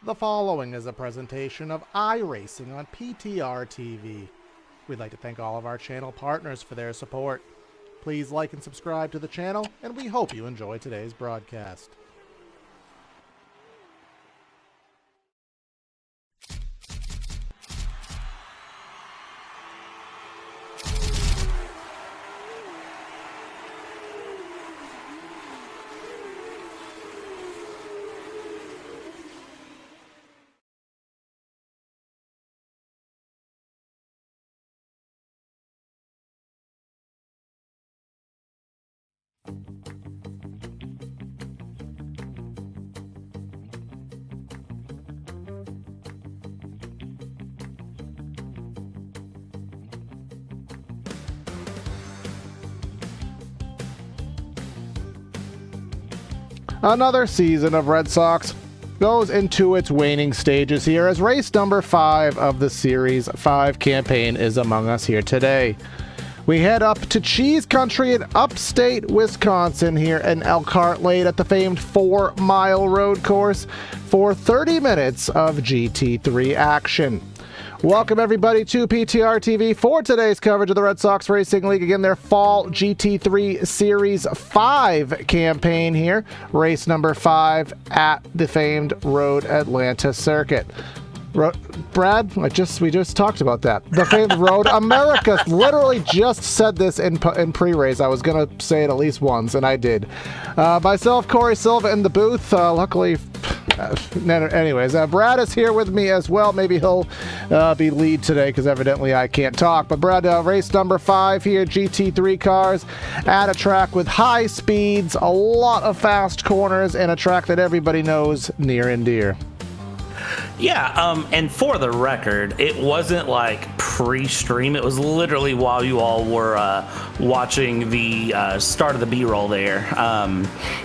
The following is a presentation of iRacing on PTR TV. We'd like to thank all of our channel partners for their support. Please like and subscribe to the channel, and we hope you enjoy today's broadcast. Another season of Red Sox goes into its waning stages here as race number 5 of the Series 5 campaign is among us here today. We head up to Cheese Country in upstate Wisconsin here in Elkhart Lake at the famed 4-mile road course for 30 minutes of GT3 action. Welcome everybody to PTR TV for today's coverage of the Red Sox Racing League. Again, their fall GT3 Series 5 campaign here. Race number 5 at the famed Road Atlanta circuit. Brad, we just talked about that. The famed Road America. Literally just said this in pre-race. I was going to say it at least once, and I did. Myself, Corey Silva in the booth. Luckily, anyways, Brad is here with me as well. Maybe he'll be lead today because evidently I can't talk. But Brad, race number 5 here, GT3 cars at a track with high speeds, a lot of fast corners, and a track that everybody knows near and dear. Yeah, and for the record, it wasn't like pre-stream. It was literally while you all were watching the start of the B-roll there,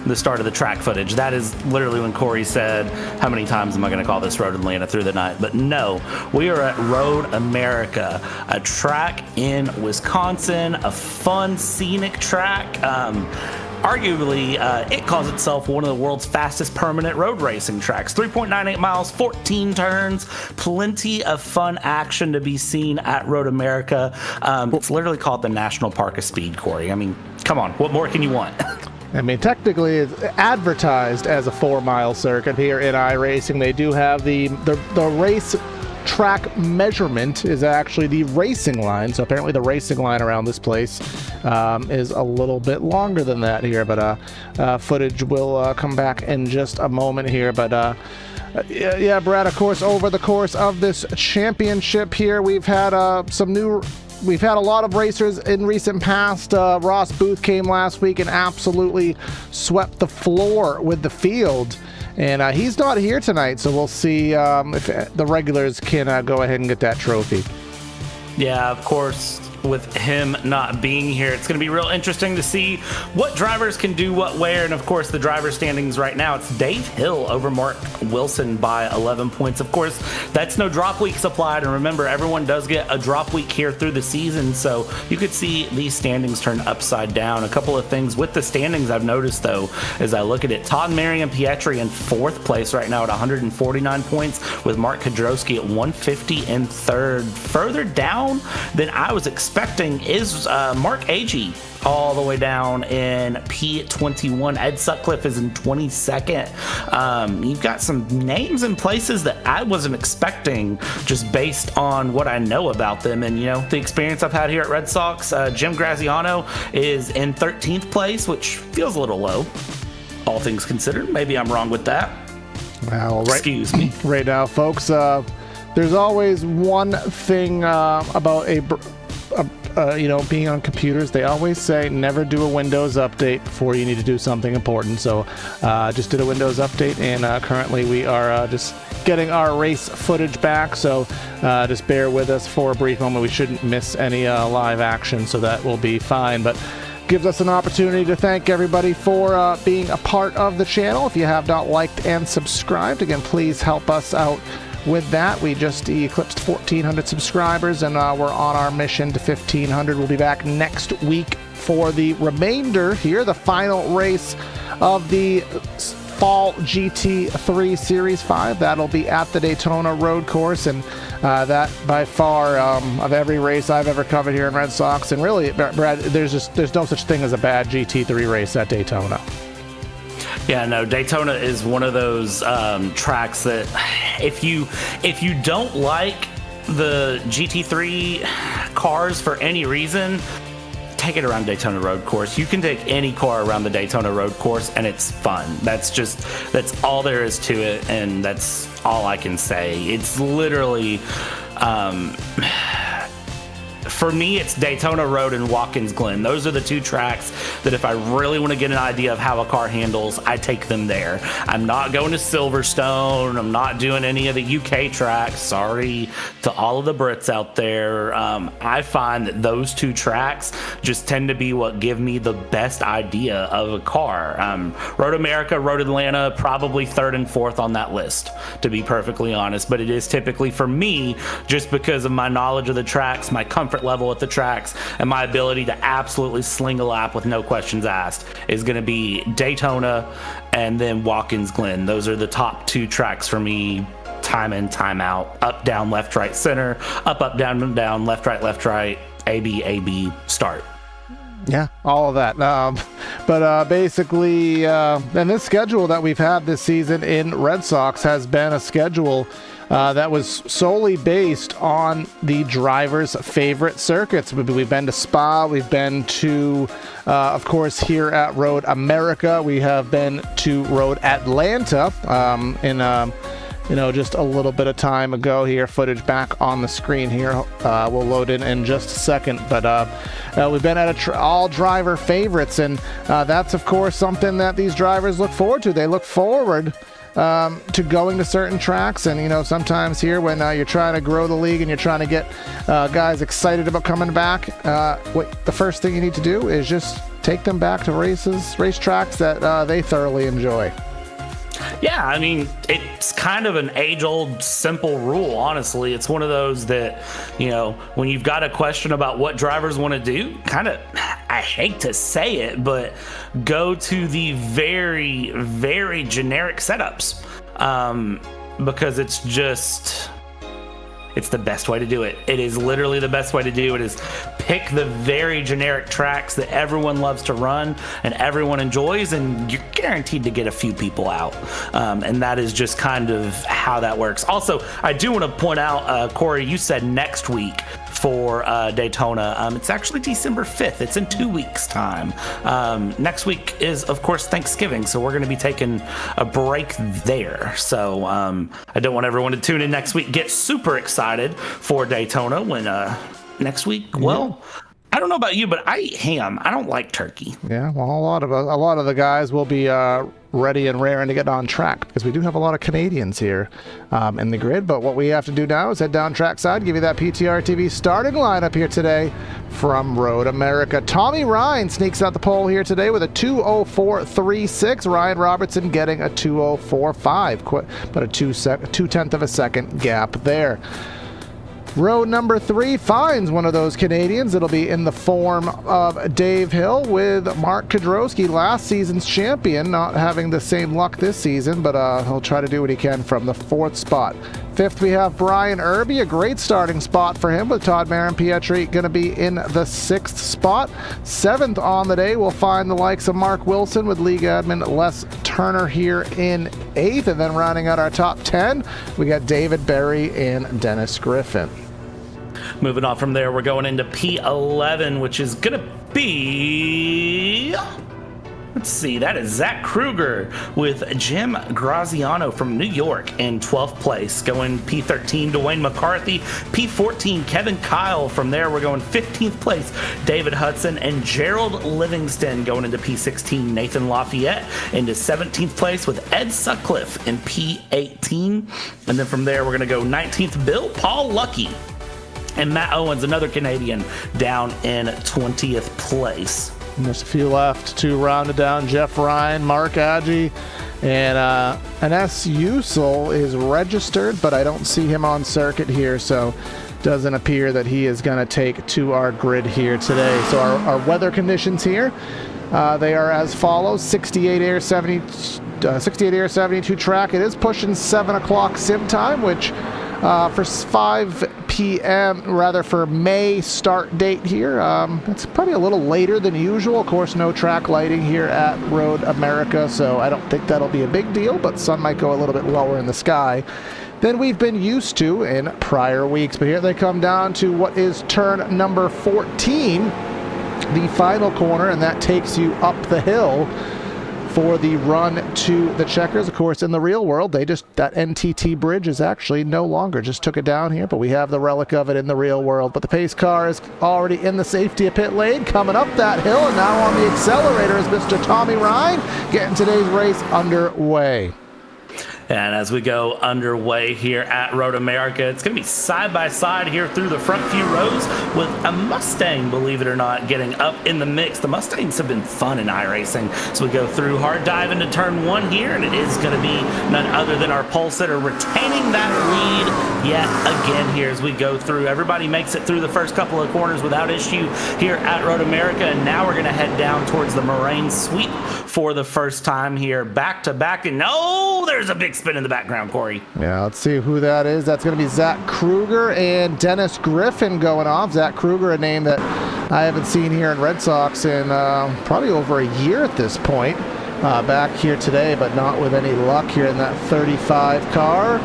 the start of the track footage. That is literally when Corey said, how many times am I going to call this Road Atlanta through the night? But no, we are at Road America, a track in Wisconsin, a fun, scenic track. Arguably, it calls itself one of the world's fastest permanent road racing tracks. 3.98 miles, 14 turns, plenty of fun action to be seen at Road America. It's literally called the National Park of Speed, Corey. I mean, come on, what more can you want? I mean, technically, it's advertised as a 4-mile circuit here in iRacing. They do have the race track measurement is actually the racing line, so apparently the racing line around this place is a little bit longer than that here, but footage will come back in just a moment here. But yeah, Brad, of course, over the course of this championship here, we've had a lot of racers in recent past. Ross Booth came last week and absolutely swept the floor with the field. And he's not here tonight, so we'll see if the regulars can go ahead and get that trophy. Yeah, of course. With him not being here, it's going to be real interesting to see what drivers can do what where. And of course, the driver standings right now, it's Dave Hill over Mark Wilson by 11 points. Of course, that's no drop week supplied. And remember, everyone does get a drop week here through the season. So you could see these standings turn upside down. A couple of things with the standings I've noticed, though, as I look at it, Todd Marion Pietri in 4th place right now at 149 points, with Mark Kodrowski at 150 in 3rd. Further down than I was expecting is Mark Agee all the way down in P21. Ed Sutcliffe is in 22nd. You've got some names and places that I wasn't expecting just based on what I know about them and, you know, the experience I've had here at Red Sox. Jim Graziano is in 13th place, which feels a little low, all things considered. Maybe I'm wrong with that. Well, excuse me. Right now, folks, there's always one thing about being on computers. They always say never do a Windows update before you need to do something important. So just did a Windows update, and currently we are just getting our race footage back. So just bear with us for a brief moment. We shouldn't miss any live action, so that will be fine. But gives us an opportunity to thank everybody for being a part of the channel. If you have not liked and subscribed, again, please help us out with that. We just eclipsed 1,400 subscribers, and we're on our mission to 1,500. We'll be back next week for the remainder here, the final race of the Fall GT3 Series 5. That'll be at the Daytona Road Course, and that by far of every race I've ever covered here in Red Sox, and really, Brad, there's no such thing as a bad GT3 race at Daytona. Yeah, no, Daytona is one of those tracks that if you don't like the GT3 cars for any reason, take it around Daytona Road Course. You can take any car around the Daytona Road Course and it's fun. That's all there is to it, and that's all I can say. It's literally for me, it's Daytona Road and Watkins Glen. Those are the two tracks that if I really want to get an idea of how a car handles, I take them there. I'm not going to Silverstone. I'm not doing any of the UK tracks. Sorry to all of the Brits out there. I find that those two tracks just tend to be what give me the best idea of a car. Road America, Road Atlanta, probably third and fourth on that list, to be perfectly honest. But it is typically for me, just because of my knowledge of the tracks, my comfort level at the tracks, and my ability to absolutely sling a lap with no questions asked, is going to be Daytona and then Watkins Glen. Those are the top two tracks for me, time in, time out. Up, down, left, right, center. Up, down, down, left, right, A, B, start. Yeah, all of that. But basically, and this schedule that we've had this season in Red Sox has been a schedule that was solely based on the drivers' favorite circuits. We've been to Spa, we've been to, of course, here at Road America, we have been to Road Atlanta in just a little bit of time ago here. Footage back on the screen here. We'll load in just a second. But we've been at all driver favorites, and that's, of course, something that these drivers look forward to. They look forward to going to certain tracks, and sometimes here when you're trying to grow the league and you're trying to get guys excited about coming back, the first thing you need to do is just take them back to racetracks that they thoroughly enjoy. Yeah, I mean, it's kind of an age-old simple rule, honestly. It's one of those that, when you've got a question about what drivers want to do, I hate to say it, but go to the very, very generic setups, because it's the best way to do it. It is literally the best way to do it, is pick the very generic tracks that everyone loves to run and everyone enjoys, and you're guaranteed to get a few people out. And that is just kind of how that works. Also, I do want to point out, Corey, you said next week for Daytona. It's actually December 5th. It's in 2 weeks' time. Next week is, of course, Thanksgiving, so we're going to be taking a break there. So I don't want everyone to tune in next week, get super excited for Daytona when next week, well, I don't know about you, but I eat ham. I don't like turkey. Yeah, well, a lot of the guys will be ready and raring to get on track, because we do have a lot of Canadians here in the grid. But what we have to do now is head down trackside, give you that PTR TV starting lineup here today from Road America. Tommy Ryan sneaks out the pole here today with a 2:04.36. Ryan Robertson getting a 2:04.5, but a 2/10 of a second gap there. Row number 3 finds one of those Canadians. It'll be in the form of Dave Hill, with Mark Kudrowski, last season's champion, not having the same luck this season, but he'll try to do what he can from the 4th spot. 5th, we have Brian Irby, a great starting spot for him, with Todd Marin-Pietri going to be in the 6th spot. 7th on the day, we'll find the likes of Mark Wilson, with league admin Les Turner here in 8th. And then rounding out our top 10, we got David Berry and Dennis Griffin. Moving on from there, we're going into P11, which is going to be... Let's see, that is Zach Kruger with Jim Graziano from New York in 12th place. Going P13, Dwayne McCarthy. P14, Kevin Kyle. From there, we're going 15th place, David Hudson and Gerald Livingston. Going into P16, Nathan Lafayette into 17th place with Ed Sutcliffe in P18. And then from there, we're going to go 19th, Bill Paul Lucky. And Matt Owens, another Canadian, down in 20th place. And there's a few left to round it down. Jeff Ryan, Mark Agee, and S. Usul is registered, but I don't see him on circuit here, so doesn't appear that he is going to take to our grid here today. So our weather conditions here. They are as follows: 68 air 72 track. It is pushing 7 o'clock sim time, which for 5 p.m. rather for May start date here. It's probably a little later than usual. Of course, no track lighting here at Road America, so I don't think that'll be a big deal, but sun might go a little bit lower in the sky than we've been used to in prior weeks. But here they come down to what is turn number 14, the final corner, and that takes you up the hill for the run to the checkers. Of course, in the real world, that NTT bridge is actually no longer, just took it down here, but we have the relic of it in the real world. But the pace car is already in the safety of pit lane, coming up that hill, and now on the accelerator is Mr. Tommy Ryan, getting today's race underway. And as we go underway here at Road America, it's going to be side-by-side here through the front few rows with a Mustang, believe it or not, getting up in the mix. The Mustangs have been fun in iRacing. So we go through hard dive into turn 1 here, and it is going to be none other than our pole sitter retaining that lead yet again here as we go through. Everybody makes it through the first couple of corners without issue here at Road America, and now we're going to head down towards the Moraine Sweep for the first time here, back-to-back, and no, there's a big spin in the background, Corey. Yeah, let's see who that is. That's going to be Zach Kruger and Dennis Griffin going off. Zach Kruger, a name that I haven't seen here in Red Sox in probably over a year at this point. Back here today, but not with any luck here in that 35 car.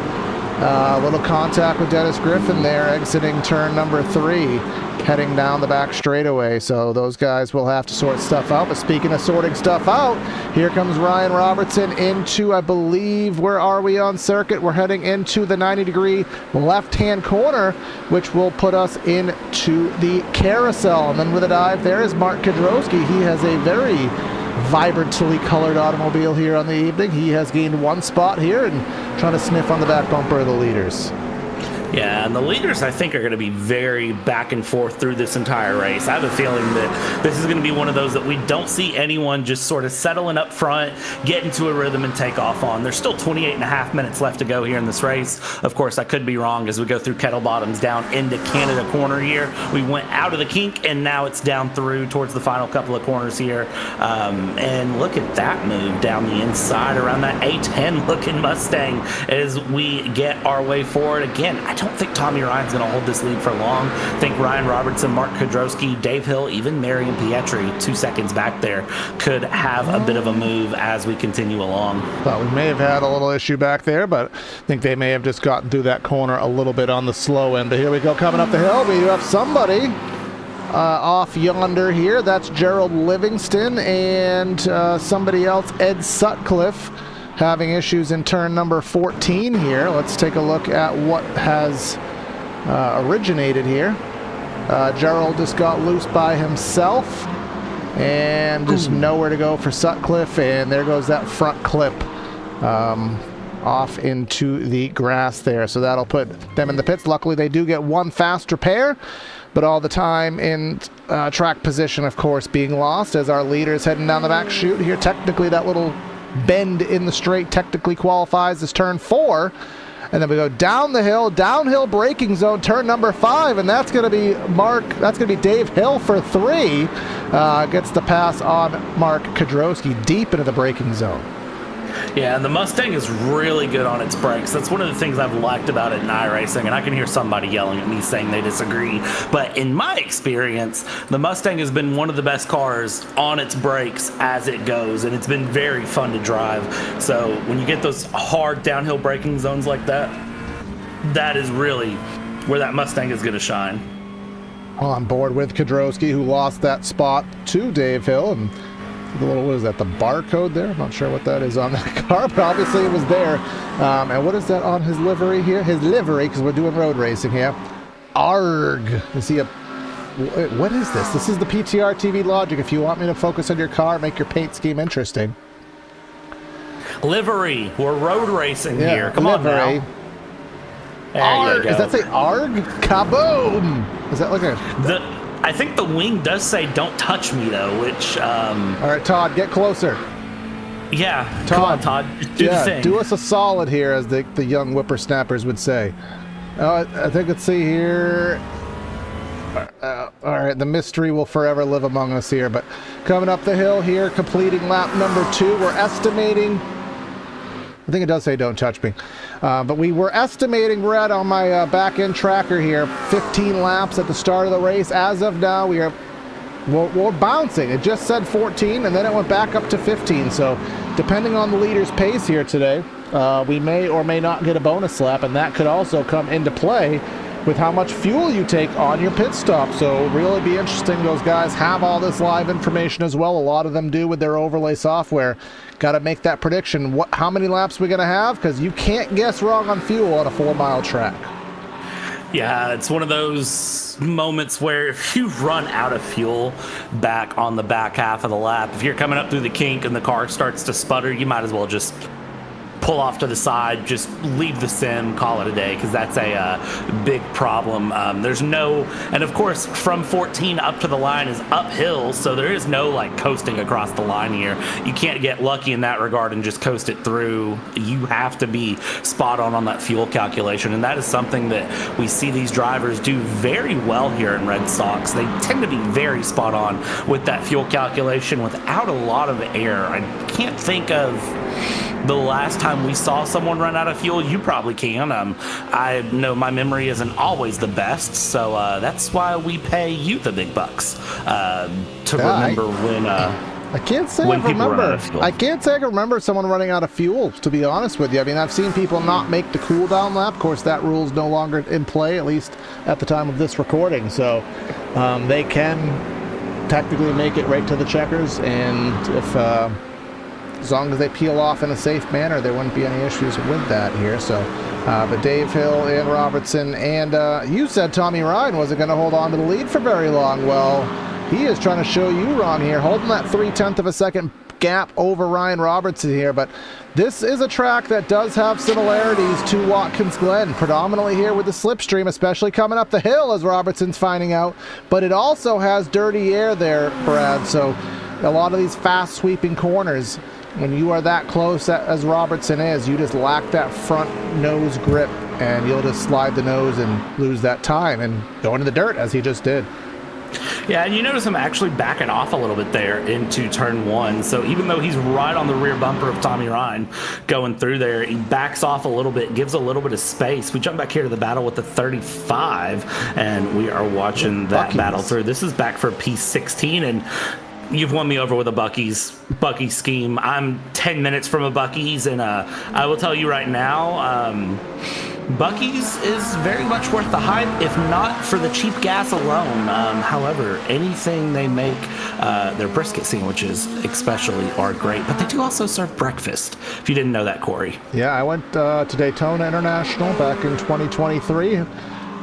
A little contact with Dennis Griffin there, exiting turn number 3. Heading down the back straightaway, so those guys will have to sort stuff out. But speaking of sorting stuff out, here comes Ryan Robertson into, I believe, where are we on circuit? We're heading into the 90-degree left-hand corner, which will put us into the carousel. And then with a dive, there is Mark Kudrowski. He has a very vibrantly colored automobile here on the evening. He has gained 1 spot here and trying to sniff on the back bumper of the leaders. Yeah, and the leaders, I think, are going to be very back and forth through this entire race. I have a feeling that this is going to be one of those that we don't see anyone just sort of settling up front, get into a rhythm, and take off on. There's still 28 and a half minutes left to go here in this race. Of course, I could be wrong as we go through Kettle Bottoms down into Canada corner here. We went out of the kink, and now it's down through towards the final couple of corners here. And look at that move down the inside around that A10-looking Mustang as we get our way forward. Again, I don't think Tommy Ryan's going to hold this lead for long. I think Ryan Robertson, Mark Kudrowski, Dave Hill, even Marion Pietri, 2 seconds back there, could have a bit of a move as we continue along. Thought we may have had a little issue back there, but I think they may have just gotten through that corner a little bit on the slow end. But here we go, coming up the hill. We do have somebody off yonder here. That's Gerald Livingston and somebody else, Ed Sutcliffe, having issues in turn number 14 here. Let's take a look at what has originated here. Gerald just got loose by himself and just nowhere to go for Sutcliffe, and there goes that front clip off into the grass there. So that'll put them in the pits. Luckily, they do get 1 faster pair, but all the time in track position, of course, being lost as our leader's heading down the back chute here. Technically, that little bend in the straight technically qualifies as turn 4, and then we go down the hill, downhill braking zone, turn number 5, and that's going to be Dave Hill for 3. Gets the pass on Mark Kudrowski deep into the braking zone. Yeah, and the Mustang is really good on its brakes. That's one of the things I've liked about it in iRacing, and I can hear somebody yelling at me saying they disagree. But in my experience, the Mustang has been one of the best cars on its brakes as it goes, and it's been very fun to drive. So when you get those hard downhill braking zones like that, that is really where that Mustang is going to shine. On board with Kudrowski, who lost that spot to Dave Hill, and the little, what is that, the barcode there? I'm not sure what that is on that car, but obviously it was there. And what is that on his livery here? His livery, because we're doing road racing here. ARG. Is he a... What is this? This is the PTR TV logic. If you want me to focus on your car, make your paint scheme interesting. Livery. We're road racing here. Come livery. on now. ARG. Does that say ARG? Kaboom! Is that like a... I think the wing does say "Don't touch me," though. Which, all right, Todd, get closer. Yeah, Todd, come on, Todd. Do the thing. Do us a solid here, as the young whippersnappers would say. I think let's see here. All right, the mystery will forever live among us here. But coming up the hill here, completing lap number 2, we're estimating. I think it does say don't touch me. But we were estimating, Brad, on my back-end tracker here, 15 laps at the start of the race. As of now, we're bouncing. It just said 14, and then it went back up to 15. So depending on the leader's pace here today, we may or may not get a bonus lap, and that could also come into play with how much fuel you take on your pit stop. So really be interesting. Those guys have all this live information as well. A lot of them do with their overlay software. Got to make that prediction. How many laps we going to have? Because you can't guess wrong on fuel on a 4-mile track. Yeah, it's one of those moments where if you run out of fuel back on the back half of the lap, if you're coming up through the kink and the car starts to sputter, you might as well just pull off to the side, just leave the sim, call it a day, because that's a big problem. There's no, and of course from 14 up to the line is uphill, so there is no like coasting across the line here. You can't get lucky in that regard and just coast it through. You have to be spot on that fuel calculation, and that is something that we see these drivers do very well here in Red Sox. They tend to be very spot on with that fuel calculation without a lot of error. I can't think of the last time we saw someone run out of fuel. You probably can. I know my memory isn't always the best, so that's why we pay you the big bucks to remember when. I can't say I remember. I can't say I can remember someone running out of fuel, to be honest with you. I mean, I've seen people not make the cool down lap. Of course, that rule's no longer in play, at least at the time of this recording. So they can technically make it right to the checkers, and if as long as they peel off in a safe manner, there wouldn't be any issues with that here. So, but Dave Hill and Robertson, and you said Tommy Ryan wasn't going to hold on to the lead for very long. Well, he is trying to show you wrong here, holding that 0.3 of a second gap over Ryan Robertson here. But this is a track that does have similarities to Watkins Glen, predominantly here with the slipstream, especially coming up the hill, as Robertson's finding out. But it also has dirty air there, Brad. So a lot of these fast sweeping corners, when you are that close as Robertson is, you just lack that front nose grip, and you'll just slide the nose and lose that time and go into the dirt, as he just did. Yeah, and you notice him actually backing off a little bit there into turn 1. So even though he's right on the rear bumper of Tommy Ryan going through there, he backs off a little bit, gives a little bit of space. We jump back here to the battle with the 35, and we are watching that battle through. This is back for P16, and you've won me over with a Buc-ee's scheme. I'm 10 minutes from a Buc-ee's, and I will tell you right now, Buc-ee's is very much worth the hype, if not for the cheap gas alone. However, anything they make, their brisket sandwiches especially, are great. But they do also serve breakfast, if you didn't know that, Corey. Yeah, I went to Daytona International back in 2023.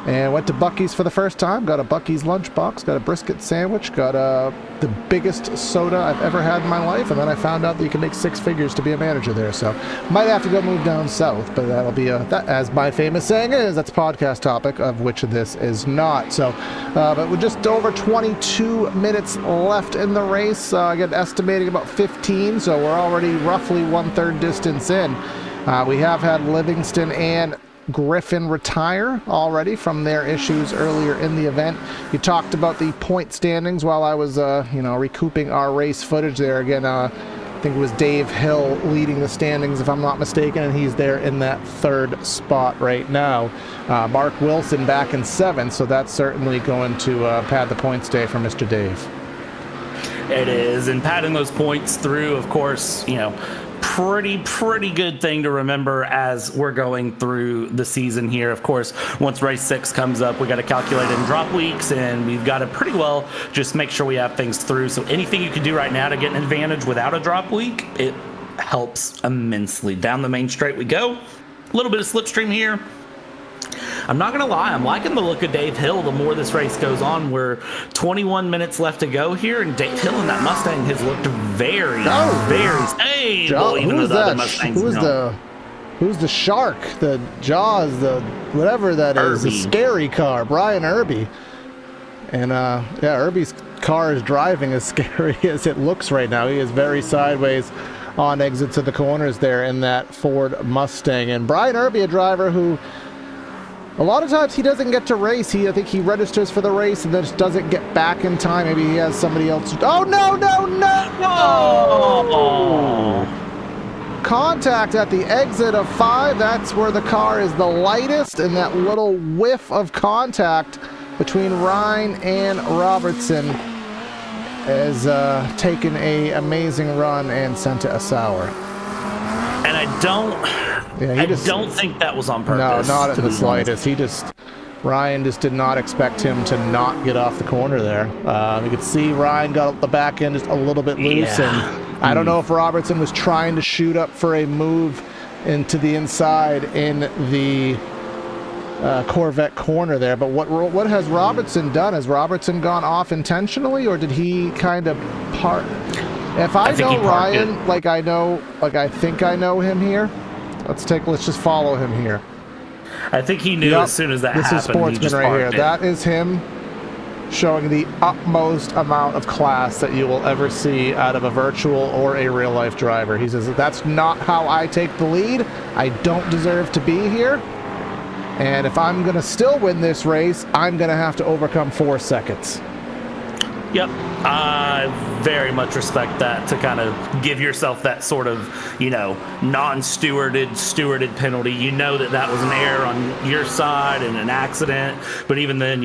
And went to Buc-ee's for the first time. Got a Buc-ee's lunchbox, got a brisket sandwich, got the biggest soda I've ever had in my life. And then I found out that you can make 6 figures to be a manager there. So might have to go move down south, but that'll be that, as my famous saying is, that's a podcast topic, of which this is not. So, but with just over 22 minutes left in the race, again, estimating about 15. So we're already roughly 1/3 distance in. We have had Livingston and Griffin retire already from their issues earlier in the event. You talked about the point standings while I was recouping our race footage there. Again, I think it was Dave Hill leading the standings, if I'm not mistaken, and he's there in that 3rd spot right now. Mark Wilson back in 7th, so that's certainly going to pad the points day for Mr. Dave. It is, and padding those points through, of course, pretty good thing to remember as we're going through the season here. Of course, once race 6 comes up, we got to calculate in drop weeks, and we've got to pretty well just make sure we have things through. So anything you can do right now to get an advantage without a drop week, it helps immensely. Down the main straight we go. A little bit of slipstream here. I'm not going to lie, I'm liking the look of Dave Hill the more this race goes on. We're 21 minutes left to go here, and Dave Hill in that Mustang has looked very stable. Who's that? Who's the shark? The Jaws, the whatever that is, the scary car, Brian Irby. And Irby's car is driving as scary as it looks right now. He is very sideways on exits of the corners there in that Ford Mustang. And Brian Irby, a driver who A lot of times he doesn't get to race. I think he registers for the race and then just doesn't get back in time. Maybe he has somebody else. Oh, no, no, no! Oh! Contact at the exit of 5. That's where the car is the lightest, and that little whiff of contact between Ryan and Robertson has taken a amazing run and sent it a sour. And I don't think that was on purpose. No, not in the slightest. Ryan just did not expect him to not get off the corner there. You could see Ryan got the back end just a little bit loose, and I don't know if Robertson was trying to shoot up for a move into the inside in the Corvette corner there. But what has Robertson done? Has Robertson gone off intentionally, or did he kind of part? If I know Ryan, like I think I know him here. Let's just follow him here. I think he knew as soon as that happened. This is Sportsman right here. That is him showing the utmost amount of class that you will ever see out of a virtual or a real life driver. He says, that's not how I take the lead. I don't deserve to be here. And if I'm going to still win this race, I'm going to have to overcome 4 seconds. Yep, I very much respect that, to kind of give yourself that sort of, stewarded penalty. You know that was an error on your side and an accident, but even then,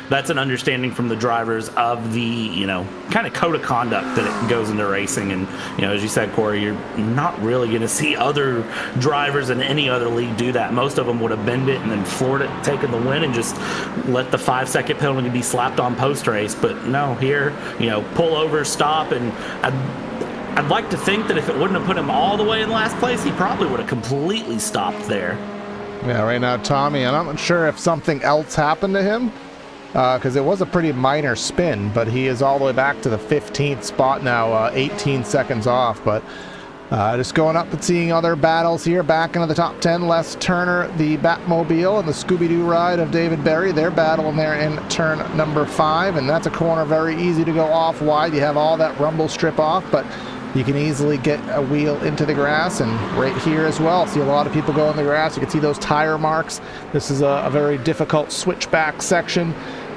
that's an understanding from the drivers of the, kind of code of conduct that it goes into racing. And, as you said, Corey, you're not really going to see other drivers in any other league do that. Most of them would have bend it and then floored it, taken the win, and just let the 5-second penalty be slapped on post-race. But no, here, pull over, stop, and I'd like to think that if it wouldn't have put him all the way in last place, he probably would have completely stopped there. Yeah, right now, Tommy, and I'm not sure if something else happened to him, because it was a pretty minor spin, but he is all the way back to the 15th spot now, 18 seconds off. But just going up and seeing other battles here, back into the top 10. Les Turner, the Batmobile, and the Scooby-Doo ride of David Berry. They're battling there in turn number 5, and that's a corner very easy to go off wide. You have all that rumble strip off, but you can easily get a wheel into the grass, and right here as well. See a lot of people go in the grass. You can see those tire marks. This is a very difficult switchback section,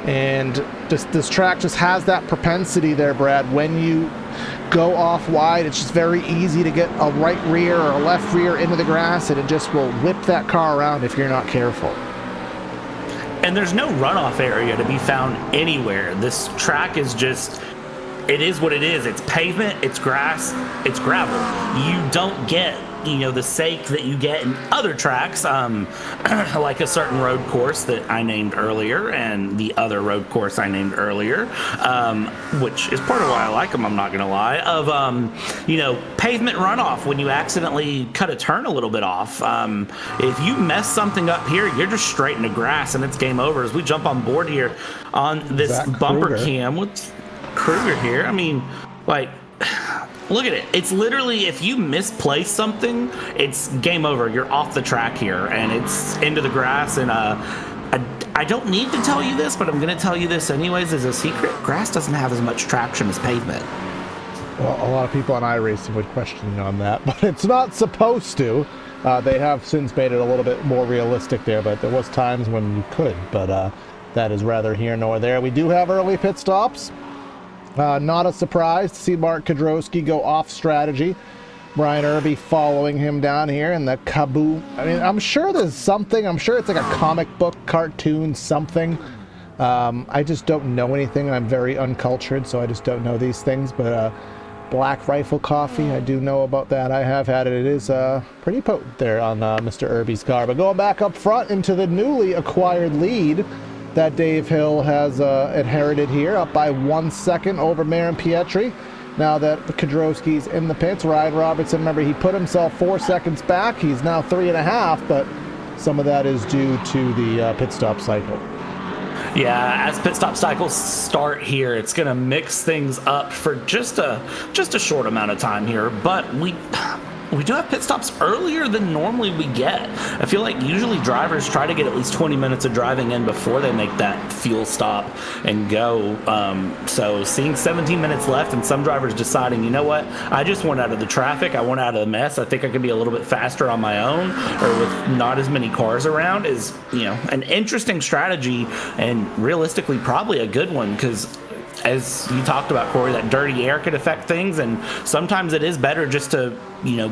and this track just has that propensity there, Brad. When you go off wide, it's just very easy to get a right rear or a left rear into the grass, and it just will whip that car around if you're not careful. And there's no runoff area to be found anywhere. This track is just, it is what it is. It's pavement, it's grass, it's gravel. You don't get, the sake that you get in other tracks, like a certain road course that I named earlier and the other road course I named earlier, which is part of why I like them, I'm not going to lie, of, pavement runoff when you accidentally cut a turn a little bit off. If you mess something up here, you're just straight into grass and it's game over. As we jump on board here on this Zach bumper Kruger. cam with Kruger here, I mean, look at it. It's literally, if you misplace something, it's game over. You're off the track here, and it's into the grass. And I don't need to tell you this, but I'm going to tell you this anyways as a secret. Grass doesn't have as much traction as pavement. Well, a lot of people on iRacing would question you on that, but it's not supposed to. They have since made it a little bit more realistic there, but there was times when you could. But that is rather here nor there. We do have early pit stops. Not a surprise to see Mark Kudrowski go off strategy. Brian Irby following him down here in the kaboom. I mean, I'm sure there's something. I'm sure it's like a comic book, cartoon, something. I just don't know anything. I'm very uncultured, so I just don't know these things. But Black Rifle Coffee, I do know about that. I have had it. It is pretty potent there on Mr. Irby's car. But going back up front into the newly acquired lead that Dave Hill has inherited here, up by 1 second over Marin Pietri. Now that Kudrowski's in the pits, Ryan Robertson, remember, he put himself 4 seconds back. He's now 3.5, but some of that is due to the pit stop cycle. Yeah, as pit stop cycles start here, it's going to mix things up for just a short amount of time here. But we do have pit stops earlier than normally we get. I feel like usually drivers try to get at least 20 minutes of driving in before they make that fuel stop and go. So seeing 17 minutes left and some drivers deciding, you know what, I just want out of the traffic, I want out of the mess, I think I could be a little bit faster on my own or with not as many cars around is, an interesting strategy and realistically probably a good one because as you talked about, Corey, that dirty air could affect things, and sometimes it is better just to,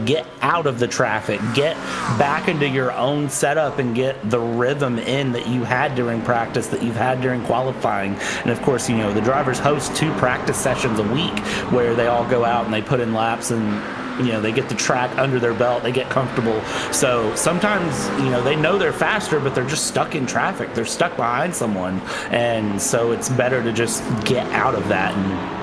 get out of the traffic, get back into your own setup and get the rhythm in that you had during practice, that you've had during qualifying. And of course, the drivers host 2 practice sessions a week where they all go out and they put in laps and they get the track under their belt, they get comfortable. So sometimes, they know they're faster, but they're just stuck in traffic. They're stuck behind someone. And so it's better to just get out of that. And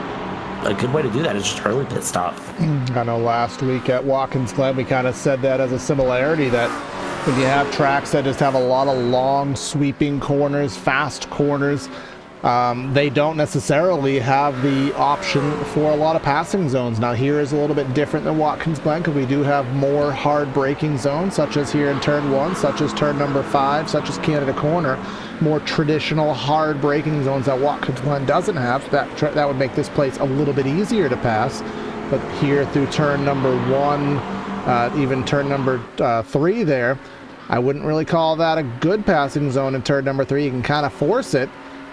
a good way to do that is just early pit stop. I know last week at Watkins Glen, we kind of said that as a similarity that when you have tracks that just have a lot of long sweeping corners, fast corners, they don't necessarily have the option for a lot of passing zones. Now here is a little bit different than Watkins Glen because we do have more hard braking zones, such as here in turn 1, such as turn number 5, such as Canada Corner, more traditional hard braking zones that Watkins Glen doesn't have. That would make this place a little bit easier to pass. But here through turn number 1, even turn number 3 there, I wouldn't really call that a good passing zone in turn number 3. You can kind of force it.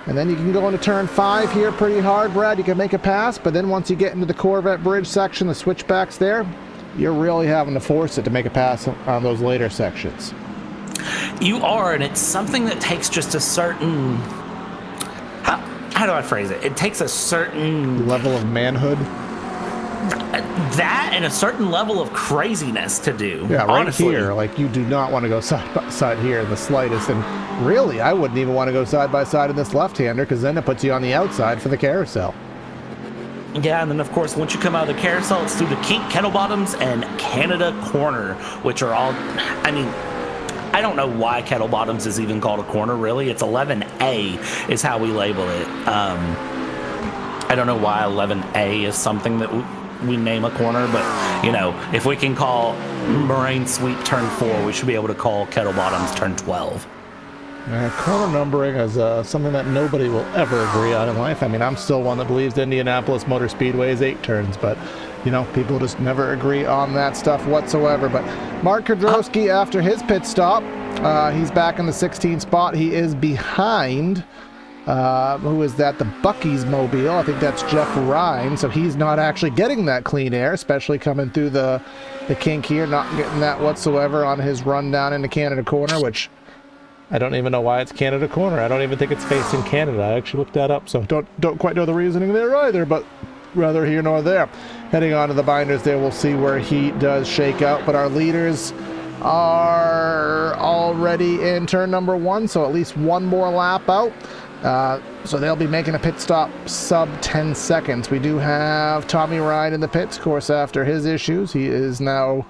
And then you can go into turn 5 here pretty hard, Brad. You can make a pass, but then once you get into the Corvette Bridge section, the switchbacks there, you're really having to force it to make a pass on those later sections. You are, and it's something that takes just a certain... How do I phrase it? It takes a certain... level of manhood? That and a certain level of craziness to do. Yeah, right honestly. here, like you do not want to go side by side here in the slightest. And really, I wouldn't even want to go side by side in this left-hander because then it puts you on the outside for the carousel. Yeah, and then of course, once you come out of the carousel, it's through the Kink, Kettle Bottoms, and Canada Corner, which are all, I don't know why Kettle Bottoms is even called a corner, really. It's 11A is how we label it. I don't know why 11A is something that we name a corner, but if we can call Moraine Sweep turn 4, we should be able to call Kettle Bottoms turn 12. Corner numbering is something that nobody will ever agree on in life. I'm still one that believes Indianapolis Motor Speedway is 8 turns, but people just never agree on that stuff whatsoever. But Mark Kudrowski, after his pit stop, he's back in the 16th spot. He is behind who is that? The Bucky's mobile. I think that's Jeff Ryan. So he's not actually getting that clean air, especially coming through the kink here, not getting that whatsoever on his run down into Canada Corner, which I don't even know why it's Canada Corner. I don't even think it's facing Canada. I actually looked that up, so don't quite know the reasoning there either, but rather here nor there. Heading on to the binders there, we'll see where he does shake out, but our leaders are already in turn number 1, so at least one more lap out. So they'll be making a pit stop sub 10 seconds. We do have Tommy Ryan in the pits, of course, after his issues. He is now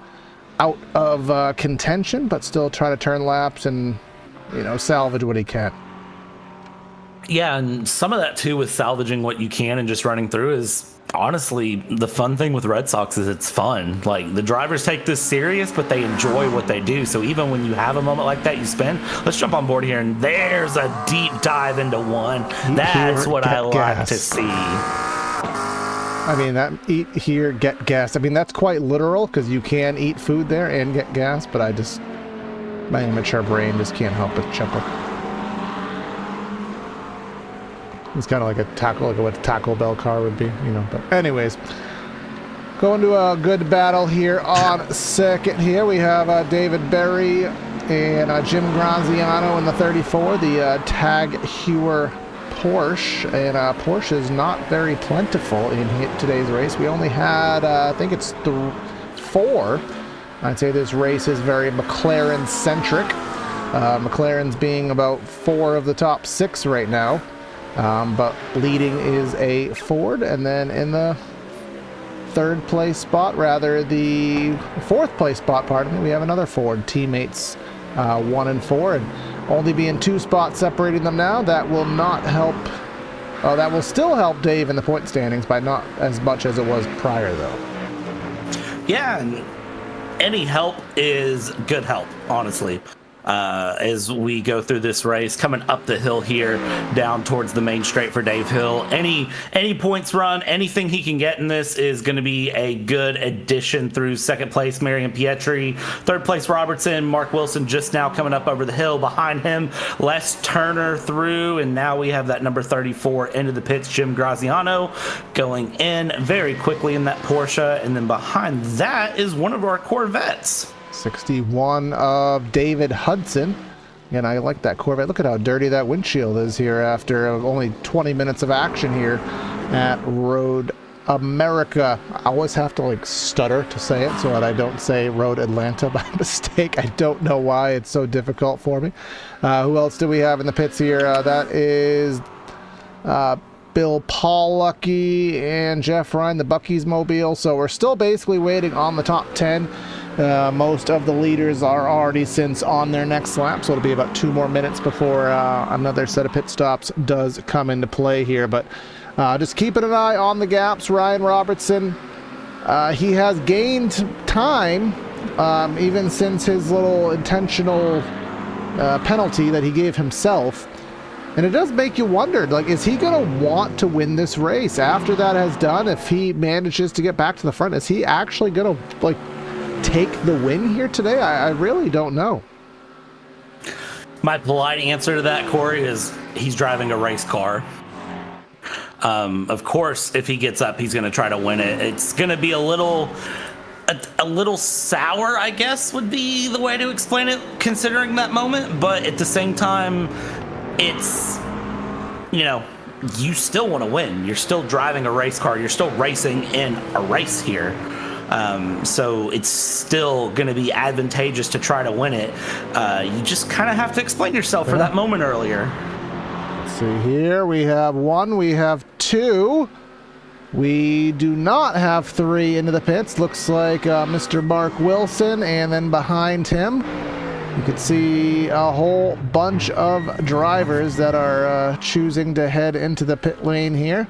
out of contention, but still trying to turn laps and, salvage what he can. Yeah, and some of that, too, with salvaging what you can and just running through is, honestly, the fun thing with Red Sox is it's fun. Like, the drivers take this serious, but they enjoy what they do. So even when you have a moment like that, you spin. Let's jump on board here, and there's a deep dive into one. That's what I like to see. That eat here, get gas. That's quite literal because you can eat food there and get gas, but my immature brain just can't help but chuckle. It's kind of like a taco, like what a Taco Bell car would be, But anyways, going to a good battle here on second here. We have David Berry and Jim Granziano in the 34, the Tag Heuer Porsche. And Porsche is not very plentiful in today's race. We only had, I think it's 4. I'd say this race is very McLaren-centric. McLaren's being about 4 of the top 6 right now. But leading is a Ford, and then in the the 4th place spot, pardon me, we have another Ford. Teammates 1 and 4, and only being 2 spots separating them now. That will not help. Oh, that will still help Dave in the point standings by not as much as it was prior, though. Yeah, and any help is good help, honestly. As we go through this race, coming up the hill here, down towards the main straight for Dave Hill. Any points run, anything he can get in this is going to be a good addition through second place, Marion Pietri. Third place, Robertson. Mark Wilson just now coming up over the hill. Behind him, Les Turner through, and now we have that number 34 into the pits, Jim Graziano, going in very quickly in that Porsche. And then behind that is one of our Corvettes. 61 of David Hudson. And I like that Corvette. Look at how dirty that windshield is here after only 20 minutes of action here at Road America. I always have to like stutter to say it so that I don't say Road Atlanta by mistake. I don't know why it's so difficult for me. Who else do we have in the pits here? That is Bill Pollucky and Jeff Ryan, the Bucky's Mobile. So we're still basically waiting on the top 10. Most of the leaders are already since on their next lap, so it'll be about 2 more minutes before another set of pit stops does come into play here. But just keeping an eye on the gaps. Ryan Robertson, he has gained time even since his little intentional penalty that he gave himself. And it does make you wonder, like, is he going to want to win this race after that has done? If he manages to get back to the front, is he actually going to, like, take the win here today? I really don't know. My polite answer to that, Corey, is he's driving a race car. Of course, if he gets up, he's going to try to win it. It's going to be a little sour, I guess, would be the way to explain it, considering that moment. But at the same time, it's, you know, you still want to win. You're still driving a race car. You're still racing in a race here. So it's still going to be advantageous to try to win it. You just kind of have to explain yourself for that moment earlier. Let's see here. We have 1, we have 2. We do not have 3 into the pits. Looks like Mr. Mark Wilson, and then behind him, you can see a whole bunch of drivers that are choosing to head into the pit lane here.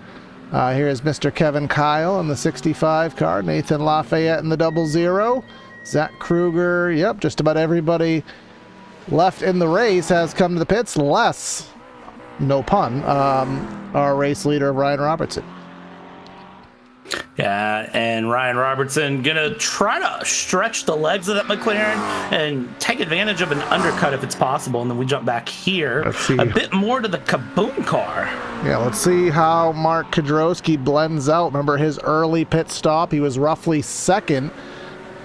Here is Mr. Kevin Kyle in the 65 car, Nathan Lafayette in the 00, Zach Kruger. Yep, just about everybody left in the race has come to the pits, less, no pun, our race leader, Ryan Robertson. Yeah, and Ryan Robertson gonna try to stretch the legs of that McLaren and take advantage of an undercut if it's possible. And then we jump back here a bit more to the Kaboom car. Yeah, let's see how Mark Kudrowski blends out. Remember his early pit stop? He was roughly second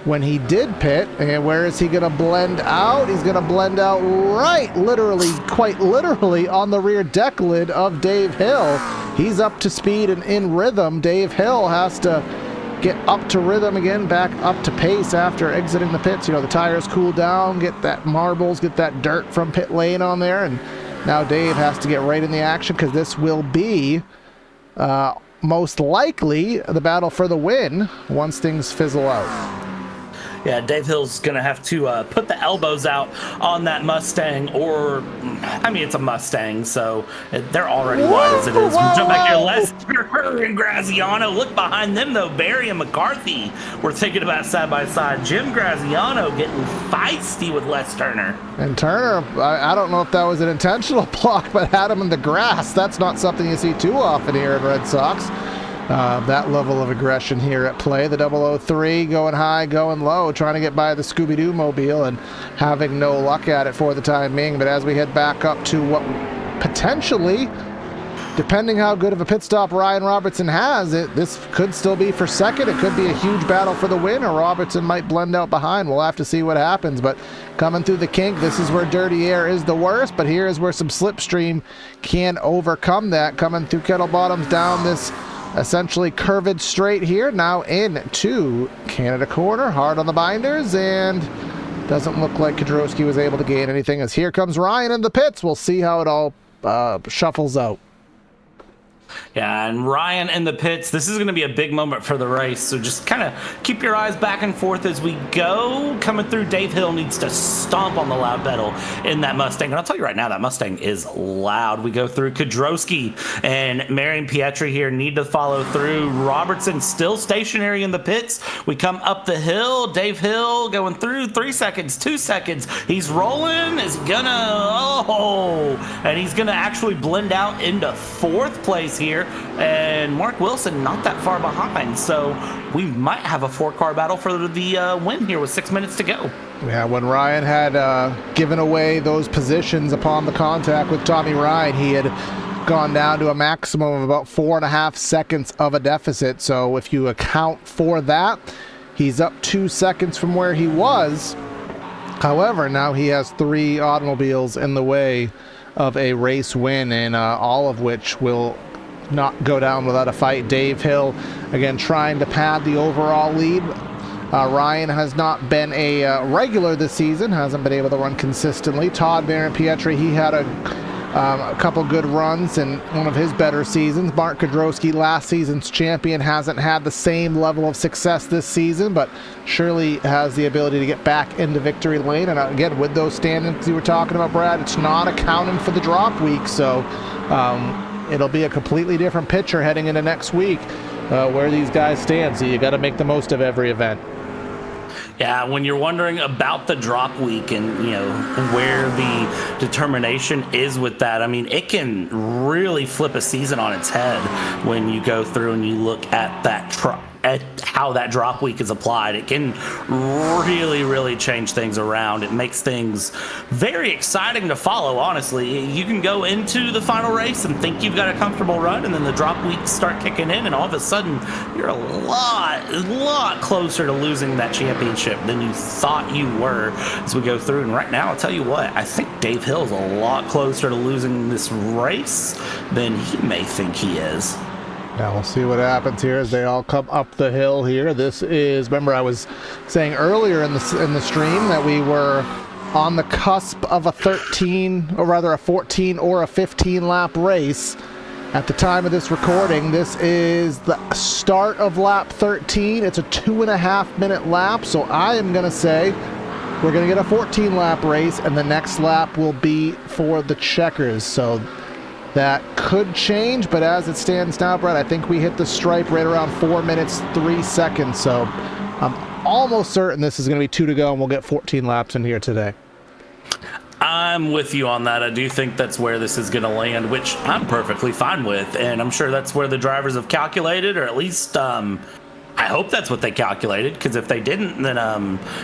when he did pit. And where is he going to blend out? He's going to blend out right, literally, quite literally, on the rear deck lid of Dave Hill. He's up to speed and in rhythm. Dave Hill has to get up to rhythm again, back up to pace after exiting the pits. You know, the tires cool down, get that marbles, get that dirt from pit lane on there, and now Dave has to get right in the action because this will be most likely the battle for the win once things fizzle out. Yeah, Dave Hill's going to have to put the elbows out on that Mustang, or, I mean, it's a Mustang, so they're already wide as it is. We jump back here, Lester and Graziano. Look behind them, though. Barry and McCarthy were thinking about side by side. Jim Graziano getting feisty with Les Turner. And Turner, I don't know if that was an intentional block, but had him in the grass. That's not something you see too often here at Red Sox. That level of aggression here at play. The 003 going high, going low, trying to get by the Scooby-Doo mobile and having no luck at it for the time being. But as we head back up to what potentially, depending how good of a pit stop Ryan Robertson has, this could still be for second. It could be a huge battle for the win, or Robertson might blend out behind. We'll have to see what happens. But coming through the kink, this is where dirty air is the worst, but here is where some slipstream can overcome that. Coming through Kettle Bottoms down this essentially curved straight here, now into Canada corner, hard on the binders, and doesn't look like Kudrowski was able to gain anything as here comes Ryan in the pits. We'll see how it all shuffles out. Yeah, and Ryan in the pits. This is going to be a big moment for the race, so just kind of keep your eyes back and forth as we go. Coming through, Dave Hill needs to stomp on the loud pedal in that Mustang. And I'll tell you right now, that Mustang is loud. We go through Kudrowski and Marion Pietri here need to follow through. Robertson still stationary in the pits. We come up the hill. Dave Hill going through 3 seconds, 2 seconds. He's rolling. Is gonna, and he's gonna actually blend out into 4th place here. And Mark Wilson not that far behind, so we might have a 4-car battle for the win here with 6 minutes to go. Yeah, when Ryan had given away those positions upon the contact with Tommy Ryan, he had gone down to a maximum of about 4.5 seconds of a deficit. So if you account for that, he's up 2 seconds from where he was. However, now he has 3 automobiles in the way of a race win, and all of which will not go down without a fight. Dave Hill, again, trying to pad the overall lead. Ryan has not been a regular this season, hasn't been able to run consistently. Todd Marion Pietri, he had a couple good runs in one of his better seasons. Mark Kudrowski, last season's champion, hasn't had the same level of success this season, but surely has the ability to get back into victory lane. And again, with those standings you were talking about, Brad, it's not accounting for the drop week, so it'll be a completely different picture heading into next week where these guys stand. So you got to make the most of every event. Yeah, when you're wondering about the drop week and, you know, where the determination is with that, I mean, it can really flip a season on its head when you go through and you look at that at how that drop week is applied. It can really change things around. It makes things very exciting to follow, honestly. You can go into the final race and think you've got a comfortable run, and then the drop weeks start kicking in, and all of a sudden you're a lot closer to losing that championship than you thought you were as we go through. And right now, I'll tell you what, I think Dave Hill's a lot closer to losing this race than he may think he is. Now we'll see what happens here as they all come up the hill here. This is, remember I was saying earlier in the stream that we were on the cusp of a 13, or rather a 14 or a 15 lap race. At the time of this recording, this is the start of lap 13. It's a 2.5 minute lap, so I am going to say we're going to get a 14 lap race, and the next lap will be for the checkers. So that could change, but as it stands now, Brett, I think we hit the stripe right around 4 minutes, 3 seconds. So I'm almost certain this is going to be 2 to go, and we'll get 14 laps in here today. I'm with you on that. I do think that's where this is going to land, which I'm perfectly fine with. And I'm sure that's where the drivers have calculated, or at least I hope that's what they calculated, because if they didn't, then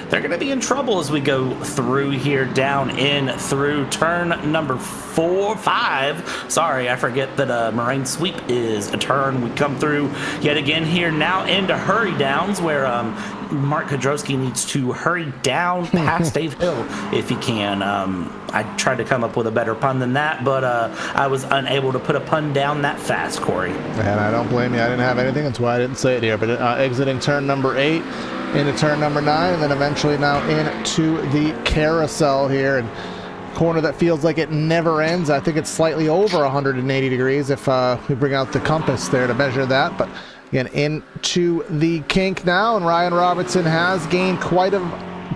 they're going to be in trouble as we go through here, down in through turn number 5. Sorry, I forget that Moraine Sweep is a turn. We come through yet again here now into hurry downs, where Mark Kudrowski needs to hurry down past Dave Hill if he can. I tried to come up with a better pun than that, but I was unable to put a pun down that fast, Corey. And I don't blame you. I didn't have anything. That's why I didn't say it here. But exiting turn number 8 into turn number 9, and then eventually now into the carousel here. And corner that feels like it never ends. I think it's slightly over 180 degrees if we bring out the compass there to measure that. But again, into the kink now, and Ryan Robertson has gained quite a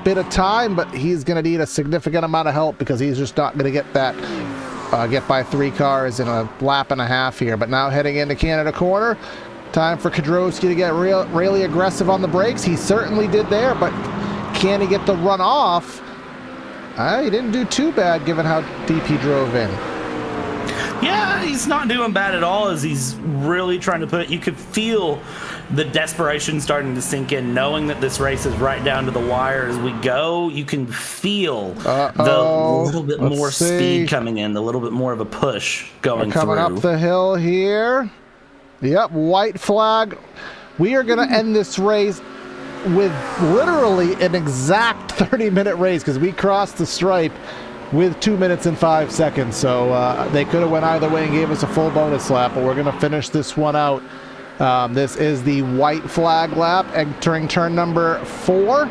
bit of time, but he's going to need a significant amount of help because he's just not going to get that get by 3 cars in a lap and a half here. But now heading into Canada corner, time for Kudrowski to get really aggressive on the brakes. He certainly did there, but can he get the run off? He didn't do too bad given how deep he drove in. Yeah, he's not doing bad at all as he's really trying to put it. You could feel the desperation starting to sink in, knowing that this race is right down to the wire as we go. You can feel the little bit more speed coming in, the little bit more of a push going through. Coming up the hill here. Yep, white flag. We are going to end this race with literally an exact 30-minute race because we crossed the stripe with 2 minutes and 5 seconds. So they could have went either way and gave us a full bonus lap, but we're going to finish this one out. This is the white flag lap entering turn number 4, or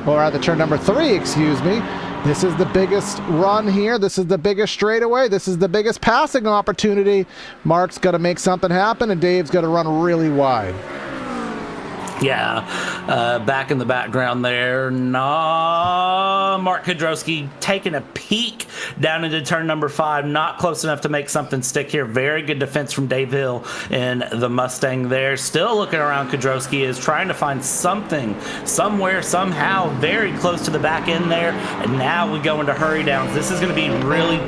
rather turn number 3, excuse me. This is the biggest run here. This is the biggest straightaway. This is the biggest passing opportunity. Mark's got to make something happen, and Dave's got to run really wide. Yeah, back in the background there, Mark Kudrowski taking a peek down into turn number 5, not close enough to make something stick here. Very good defense from Dave Hill in the Mustang there. Still looking around, Kudrowski is trying to find something, somewhere, somehow, very close to the back end there. And now we go into hurry downs. This is going to be really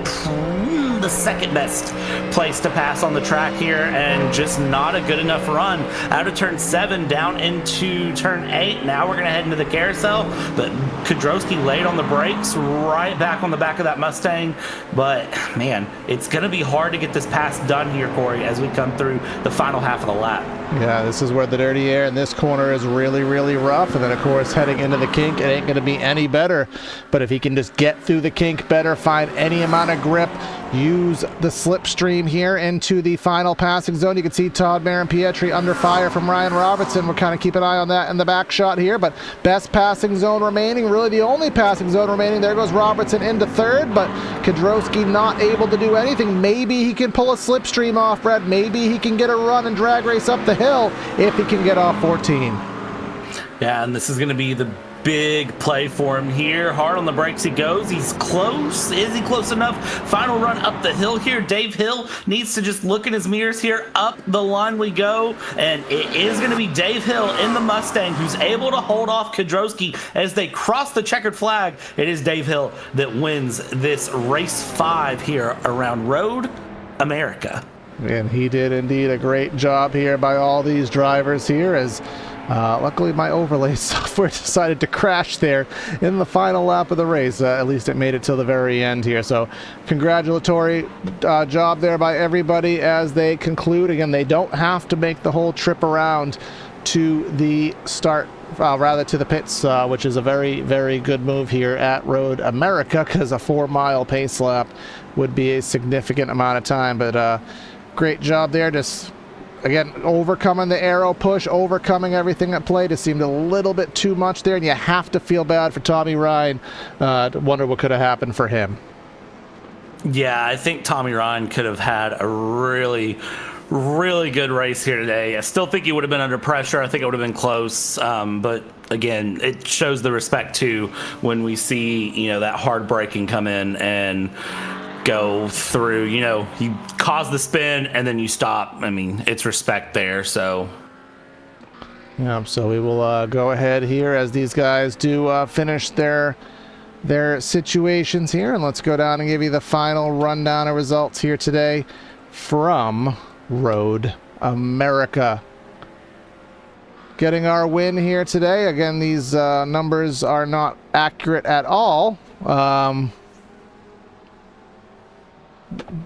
the second best place to pass on the track here, and just not a good enough run out of turn 7 down into turn 8. Now we're going to head into the carousel, but Kudrowski laid on the brakes right back on the back of that Mustang. But man, it's going to be hard to get this pass done here, Corey, as we come through the final half of the lap. Yeah, this is where the dirty air in this corner is really, really rough. And then, of course, heading into the kink, it ain't going to be any better. But if he can just get through the kink better, find any amount of grip, use the slipstream here into the final passing zone. You can see Todd Marin-Pietri under fire from Ryan Robertson. We'll kind of keep an eye on that in the back shot here. But best passing zone remaining, really the only passing zone remaining. There goes Robertson into third, but Kudrowski not able to do anything. Maybe he can pull a slipstream off, Brad. Maybe he can get a run and drag race up the hill if he can get off 14. Yeah, and this is going to be the big play for him here. Hard on the brakes he goes. He's close. Is he close enough? Final run up the hill here. Dave Hill needs to just look in his mirrors here. Up the line we go. And it is going to be Dave Hill in the Mustang who's able to hold off Kudrowski as they cross the checkered flag. It is Dave Hill that wins this race 5 here around Road America. And he did indeed a great job here by all these drivers here, as luckily my overlay software decided to crash there in the final lap of the race. At least it made it till the very end here. So congratulatory job there by everybody as they conclude. Again, they don't have to make the whole trip around to the start, rather to the pits, which is a very, very good move here at Road America, because a 4-mile pace lap would be a significant amount of time. But great job there. Just, again, overcoming the aero push, overcoming everything at play. Just seemed a little bit too much there, and you have to feel bad for Tommy Ryan. Wonder what could have happened for him. Yeah, I think Tommy Ryan could have had a really, really good race here today. I still think he would have been under pressure. I think it would have been close. But again, it shows the respect too when we see, that hard braking come in and go through. You cause the spin and then you stop. I mean, it's respect there. So yeah, so we will go ahead here as these guys do finish their situations here, and let's go down and give you the final rundown of results here today from Road America. Getting our win here today. Again, these numbers are not accurate at all.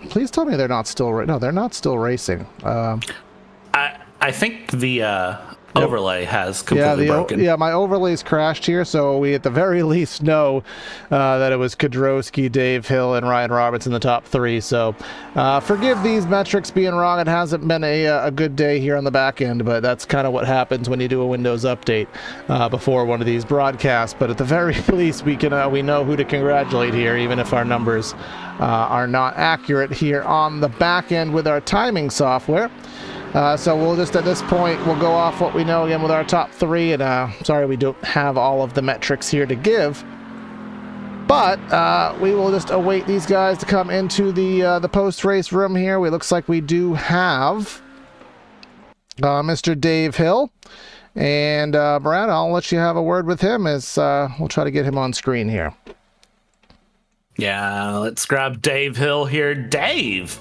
Please tell me they're not still no, they're not still racing. I think the overlay has completely broken. Yeah, my overlay's crashed here, so we at the very least know that it was Kudrowski, Dave Hill, and Ryan Roberts in the top 3. So forgive these metrics being wrong. It hasn't been a good day here on the back end, but that's kind of what happens when you do a Windows update before one of these broadcasts. But at the very least, we know who to congratulate here, even if our numbers are not accurate here on the back end with our timing software. So we'll just, at this point, we'll go off what we know again with our top 3. And sorry, we don't have all of the metrics here to give. But we will just await these guys to come into the post-race room here. It looks like we do have Mr. Dave Hill. And Brad, I'll let you have a word with him as we'll try to get him on screen here. Yeah, let's grab Dave Hill here. Dave!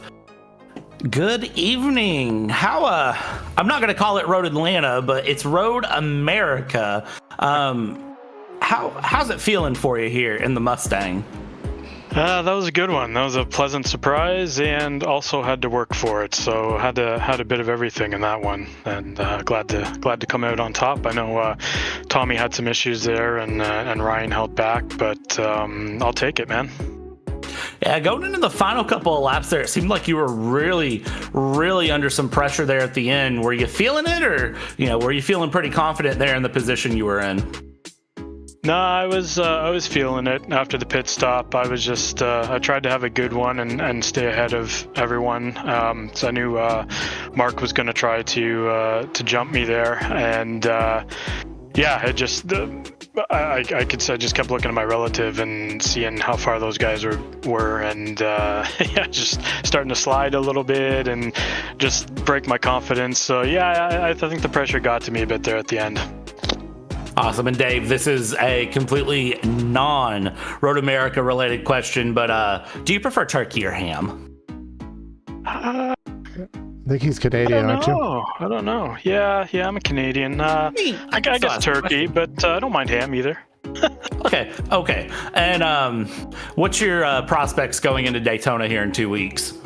Good evening. I'm not going to call it Road Atlanta, but it's Road America. How's it feeling for you here in the Mustang? That was a good one. That was a pleasant surprise, and also had to work for it. So had a bit of everything in that one, and glad to come out on top. I know Tommy had some issues there, and Ryan held back, but I'll take it, man. Yeah, going into the final couple of laps there, it seemed like you were really, really under some pressure there at the end. Were you feeling it, or were you feeling pretty confident there in the position you were in? No, I was feeling it after the pit stop. I was just I tried to have a good one and stay ahead of everyone. So I knew Mark was going to try to jump me there, and yeah, it just I just kept looking at my relative and seeing how far those guys were, and yeah, just starting to slide a little bit and just break my confidence. So yeah, I think the pressure got to me a bit there at the end. Awesome. And Dave, this is a completely non-Road America related question, but do you prefer turkey or ham? I think he's Canadian, aren't you? I don't know. Yeah, I'm a Canadian. I guess turkey, but I don't mind ham either. Okay. And what's your prospects going into Daytona here in 2 weeks?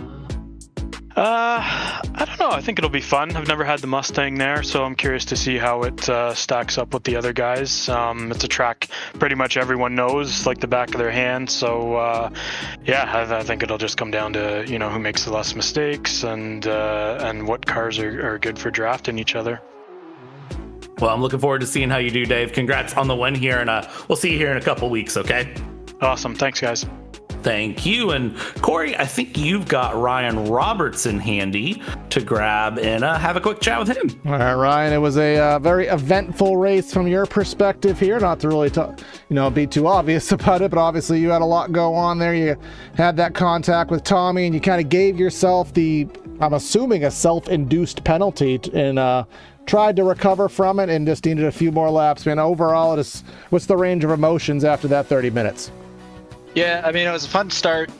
I don't know. I think it'll be fun. I've never had the Mustang there, so I'm curious to see how it stacks up with the other guys. It's a track pretty much everyone knows like the back of their hand. So yeah, I think it'll just come down to who makes the less mistakes and what cars are good for drafting each other. Well, I'm looking forward to seeing how you do, Dave. Congrats on the win here, and we'll see you here in a couple weeks. Okay. Awesome. Thanks, guys. Thank you. And Corey, I think you've got Ryan Robertson handy to grab and have a quick chat with him. All right, Ryan, it was a very eventful race from your perspective here. Not to really be too obvious about it, but obviously you had a lot go on there. You had that contact with Tommy, and you kind of gave yourself I'm assuming, a self-induced penalty, and tried to recover from it and just needed a few more laps. Man, overall, what's the range of emotions after that 30 minutes? Yeah, I mean, it was a fun start.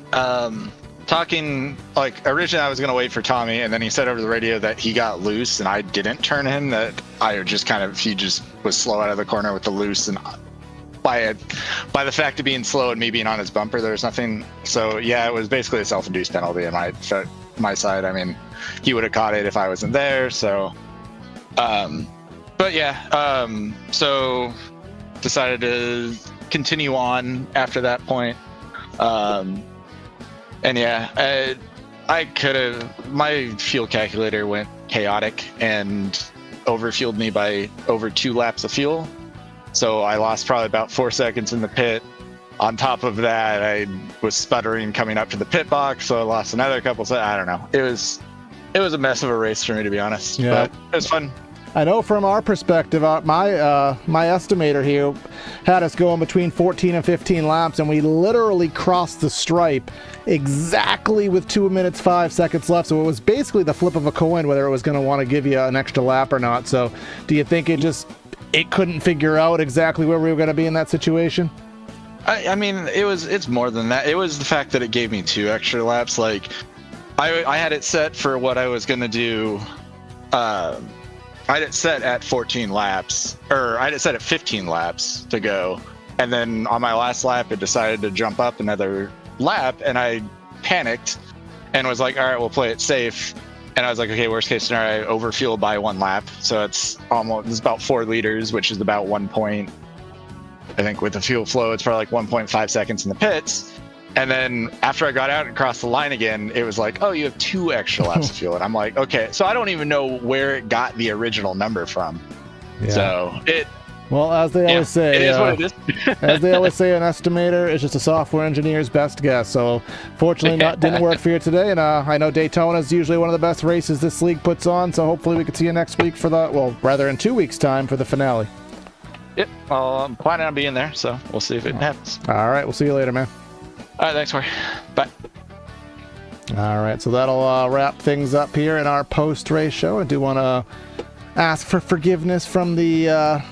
Talking, originally I was going to wait for Tommy, and then he said over the radio that he got loose and I didn't turn him, that he just was slow out of the corner with the loose, and by the fact of being slow and me being on his bumper, there was nothing. So yeah, it was basically a self-induced penalty on my side. I mean, he would have caught it if I wasn't there, so but yeah, so decided to continue on after that point. And yeah, I could have, my fuel calculator went chaotic and overfueled me by over 2 laps of fuel. So I lost probably about 4 seconds in the pit. On top of that, I was sputtering coming up to the pit box, so I lost another couple seconds. I don't know. It was a mess of a race for me, to be honest. Yeah. But it was fun. I know from our perspective, my estimator here had us going between 14 and 15 laps, and we literally crossed the stripe exactly with 2 minutes 5 seconds left. So it was basically the flip of a coin whether it was going to want to give you an extra lap or not. So do you think it couldn't figure out exactly where we were going to be in that situation? I mean, it's more than that. It was the fact that it gave me 2 extra laps. Like, I had it set for what I was going to do. I had it set at 14 laps, or I had it set at 15 laps to go. And then on my last lap, it decided to jump up another lap, and I panicked and was like, all right, we'll play it safe. And I was like, okay, worst case scenario, I overfueled by 1 lap. So it's about 4 liters, which is about 1 point. I think with the fuel flow, it's probably like 1.5 seconds in the pits. And then after I got out and crossed the line again, it was like, oh, you have 2 extra laps of fuel. And I'm like, okay. So I don't even know where it got the original number from. Yeah. So well, as they always say, it is what it is. as they always say, an estimator is just a software engineer's best guess. So fortunately, didn't work for you today. And I know Daytona is usually one of the best races this league puts on. So hopefully we can see you next week in 2 weeks' time for the finale. Yep. Well, I'm planning on being there, so we'll see if it happens. All right. We'll see you later, man. All right, thanks, Corey. Bye. All right, so that'll wrap things up here in our post-race show. I do want to ask for forgiveness from the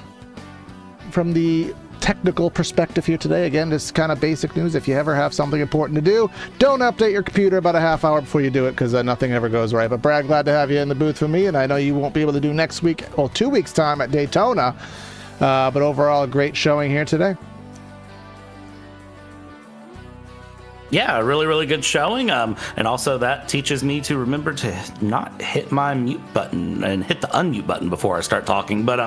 technical perspective here today. Again, just kind of basic news. If you ever have something important to do, don't update your computer about a half hour before you do it, because nothing ever goes right. But Brad, glad to have you in the booth with me, and I know you won't be able to do next week, 2 weeks' time at Daytona. But overall, a great showing here today. Yeah, really, really good showing. And also that teaches me to remember to not hit my mute button and hit the unmute button before I start talking. But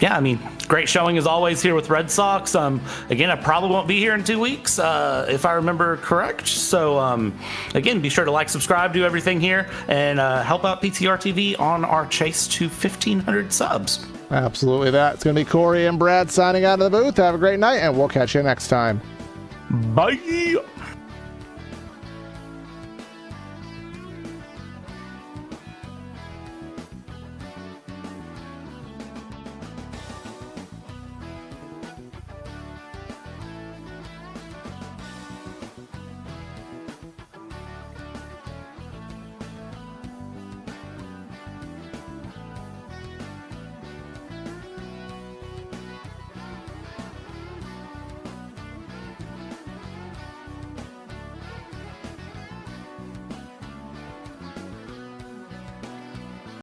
yeah, I mean, great showing as always here with Red Sox. Again, I probably won't be here in 2 weeks, if I remember correct. So again, be sure to like, subscribe, do everything here, and help out PTR TV on our chase to 1,500 subs. Absolutely. That's going to be Corey and Brad signing out of the booth. Have a great night, and we'll catch you next time. Bye.